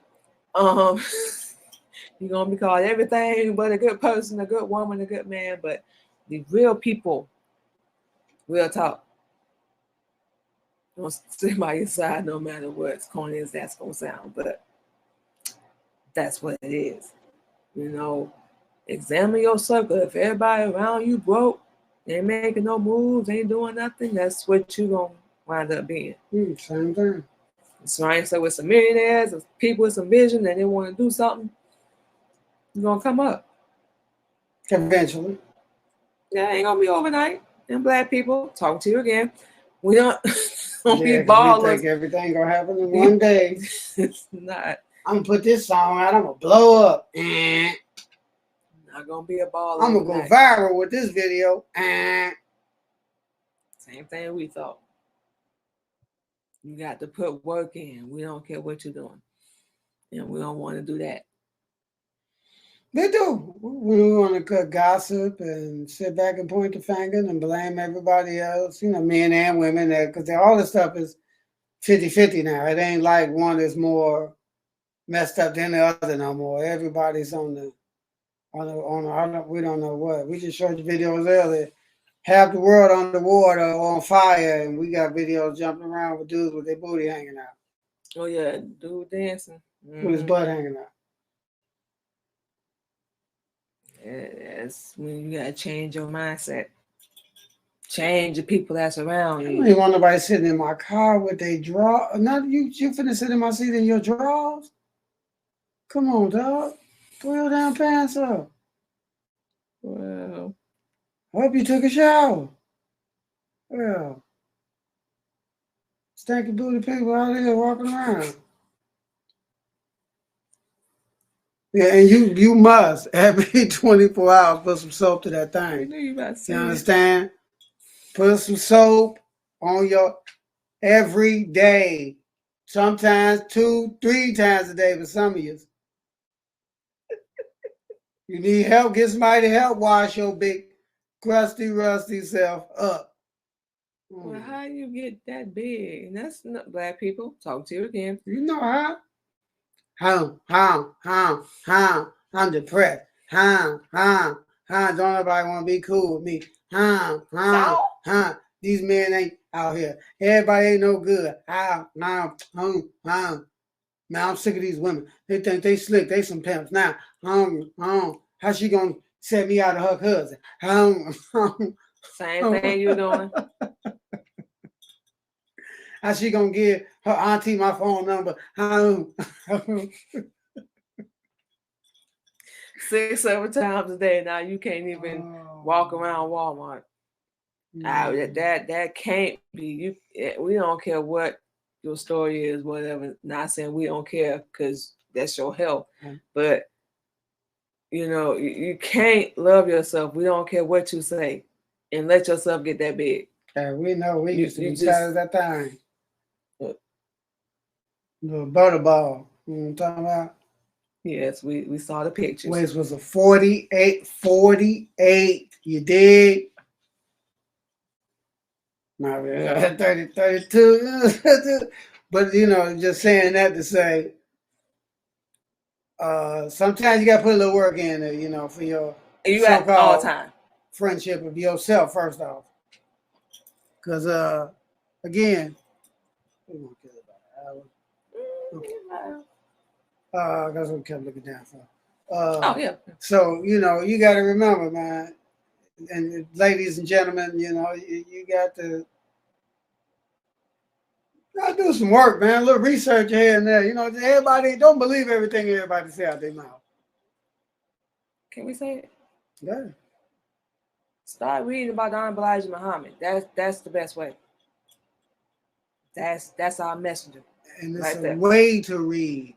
You're gonna be called everything but a good person, a good woman, a good man. But the real people will talk. Don't stay by your side no matter what corny as that's gonna sound, but that's what it is. You know, examine your circle. If everybody around you broke, ain't making no moves, ain't doing nothing, that's what you gonna wind up being. Same thing. So I ain't say with some millionaires, people with some vision and they want to do something, you're gonna come up. Eventually. Yeah, ain't gonna be overnight. And black people, talking to you again. We don't be ballers. We think everything gonna happen in one day. It's not. I'm gonna put this song out, I'm gonna blow up. Not gonna be a baller. I'm gonna go viral with this video. Same thing we thought. You got to put work in. We don't care what you're doing. And we don't want to do that. They do. We want to gossip and sit back and point the finger and blame everybody else, men and women, because all this stuff is 50-50 now. It ain't like one is more messed up than the other no more. Everybody's we don't know what. We just showed you videos earlier. Half the world underwater or on fire, and we got videos jumping around with dudes with their booty hanging out. Oh yeah, dude dancing. With his butt hanging out. That's when you gotta change your mindset. Change the people that's around you. I don't even want nobody sitting in my car with their draw. Not you finna sit in my seat in your drawers? Come on, dog. Throw your damn pants up. Well, I hope you took a shower. Well, stinky booty people out here walking around. Yeah, and you must every 24 hours put some soap to that thing. You understand? Put some soap on your every day. Sometimes 2-3 times a day for some of you. You need help, get somebody to help wash your big crusty, rusty self up. Well, how you get that big? And that's not black people. Talk to you again. You know how? I'm depressed. Don't nobody want to be cool with me. These men ain't out here. Everybody ain't no good. Man, I'm sick of these women. They think they slick. They some pimps. Now, how she gonna set me out of her cousin? Same thing you doing. How she gonna give her auntie my phone number? 6-7 times a day. Now you can't even walk around Walmart. That can't be. We don't care what your story is, whatever. Not saying we don't care because that's your health, but you can't love yourself. We don't care what you say, and let yourself get that big. We know we used to be tired of that thing. The butterball. You know what I'm talking about? Yes, we saw the pictures. Waist was a 48. You dig? Not 30, 32. But just saying that to say, sometimes you gotta put a little work in there, for your so-called all time friendship of yourself first off. Because again, we're gonna kill it about an hour. Okay. That's what we kept looking down for. Yeah. So you got to remember, man, and ladies and gentlemen, you got to do some work, man. A little research here and there. Everybody don't believe everything everybody say out their mouth. Can we say it? Yeah. Start reading about Don Elijah Muhammad. That's the best way. That's our messenger. And it's a way to read.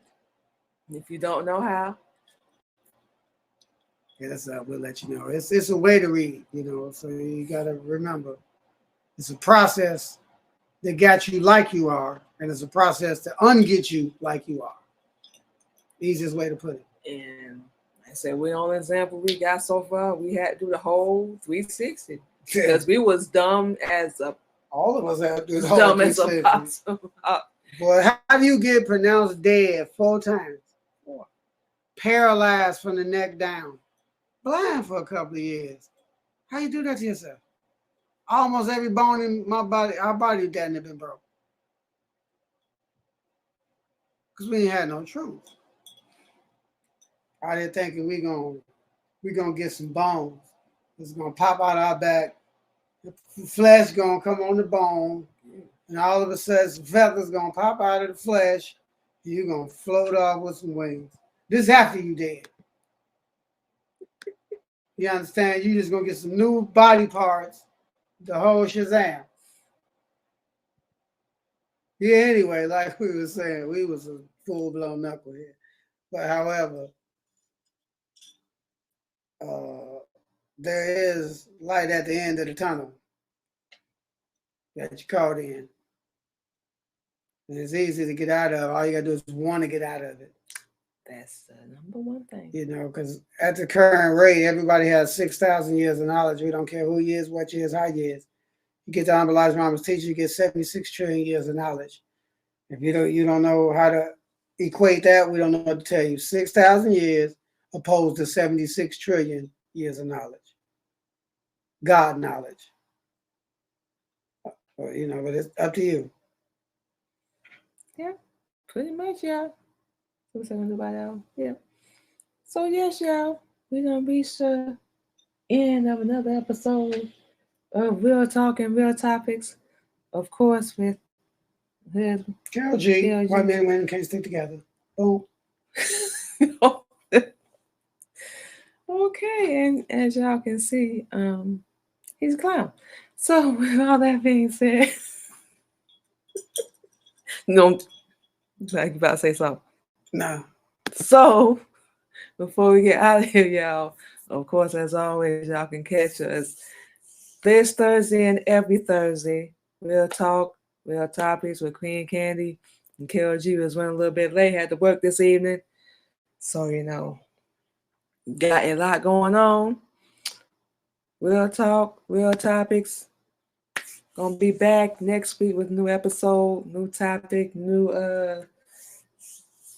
If you don't know how, we'll let you know. It's a way to read, so you got to remember it's a process that got you like you are, and it's a process to unget you like you are. Easiest way to put it. And I said, the only example we got so far, we had to do the whole 360 because we was dumb as a. All of us have to do the whole 360. Boy, how do you get pronounced dead 4 times? 4. Paralyzed from the neck down. Blind for a couple of years. How you do that to yourself? Almost every bone in my body, our body damn near been broke. Because we ain't had no truth. Out here thinking we gonna get some bones. It's gonna pop out our back. The flesh gonna come on the bone. And all of a sudden, some feathers gonna pop out of the flesh, and you're gonna float off with some wings. This after you dead. You understand? You just gonna get some new body parts, the whole Shazam. Yeah, anyway, like we were saying, we was a full-blown knucklehead. But however, there is light at the end of the tunnel that you caught in. And it's easy to get out of. All you got to do is want to get out of it. That's the number one thing. You know, because at the current rate, everybody has 6,000 years of knowledge. We don't care who you is, what you is, how you is. You get the Honorable Elijah Muhammad's teacher, you get 76 trillion years of knowledge. If you don't know how to equate that, we don't know what to tell you. 6,000 years opposed to 76 trillion years of knowledge. God knowledge. You know, but it's up to you. Yeah, pretty much, y'all. What's going about that? Yeah. So yes, y'all, we're gonna reach the end of another episode of Real Talk and Real Topics. Of course, with his Carol G, white men and women can't stick together. Boom. Okay, and as y'all can see, he's a clown. So with all that being said, no, like you about to say something. No. So before we get out of here, y'all, of course, as always, y'all can catch us this Thursday and every Thursday. Real Talk, Real Topics with Queen Candy. And Carol G was running a little bit late, had to work this evening. So, you know, got a lot going on. Real Talk, Real Topics. Gonna be back next week with new episode, new topic, new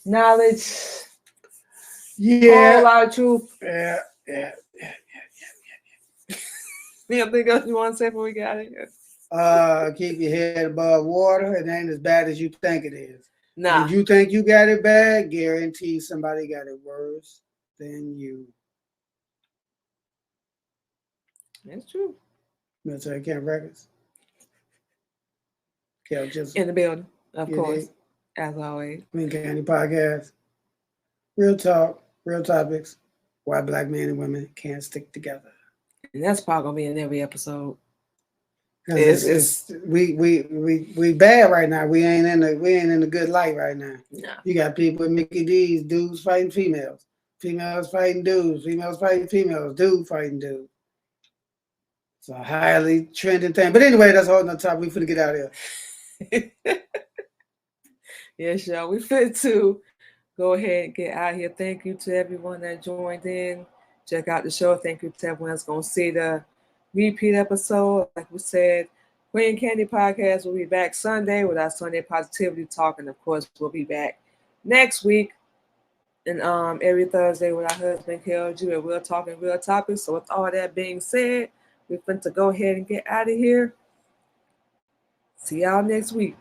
knowledge. Yeah. Whole lot of truth. Yeah. Anything else you want to say before we get out of here? Keep your head above water. It ain't as bad as you think it is. Nah. If you think you got it bad, guarantee somebody got it worse than you. That's true. Military Camp Records. Just in the building, of course, as always. Queen Candy Podcast. Real talk, real topics. Why black men and women can't stick together. And that's probably gonna be in every episode. We bad right now. We ain't in the good light right now. No. You got people with Mickey D's, dudes fighting females, females fighting dudes, females fighting females, dudes fighting dudes. It's a highly trending thing. But anyway, that's a whole nother topic. We finna get out of here. Yes, y'all. We fit to go ahead and get out here. Thank you to everyone that joined in. Check out the show. Thank you to everyone that's gonna see the repeat episode. Like we said, Queen Candy Podcast will be back Sunday with our Sunday Positivity Talk. And of course, we'll be back next week and every Thursday with our husband, Carol G, and we'll talk and real topics. So with all that being said, we're going to go ahead and get out of here. See y'all next week.